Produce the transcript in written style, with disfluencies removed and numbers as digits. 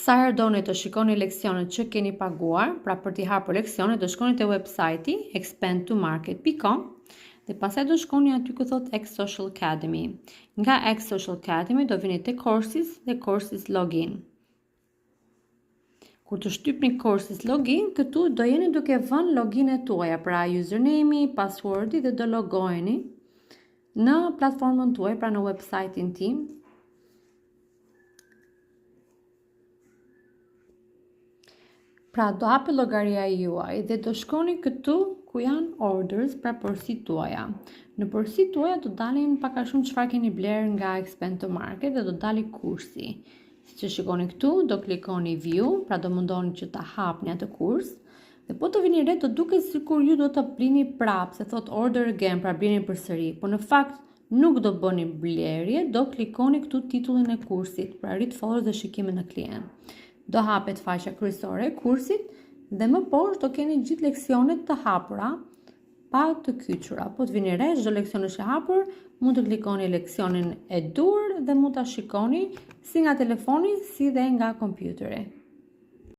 Sa herë doni të shikoni leksionet që keni paguar, pra për t'i hapur leksionet do shkoni te websajti expandtomarket.com dhe pastaj do shkoni aty ku thot X Social Academy. Nga X Social Academy do vini te courses dhe courses login. Kur të shtypni courses login, këtu do jeni duke vënë loginet tuaja, pra username-i, passwordi dhe do logoheni në platformën tuaj, pra në websajtin tim. Pra do hapi llogaria juaj dhe do shkoni këtu ku janë orders, pra përësit tuaja. Në përësit tuaja do dalin pak a shumë çfarë keni bler nga Expand to Market dhe do dali kursi. Siç e shikoni këtu, do klikoni view, pra do mundoni që ta hapni atë kurs. Dhe po të vini re do duket sikur ju do të blini prapë, se thot order again, pra blini përsëri. Po në fakt nuk do bëni blerje, do klikoni këtu titullin e kursit, pra read followers dhe shikime në klient. Do hapet faqja kryesore e kursit dhe më poshtë do keni gjithë leksionet të hapura pa të kyçura. Po të vini re, çdo leksion është e hapur, mund të klikoni leksionin e dur dhe mund ta shikoni si nga telefoni si dhe nga kompjuteri.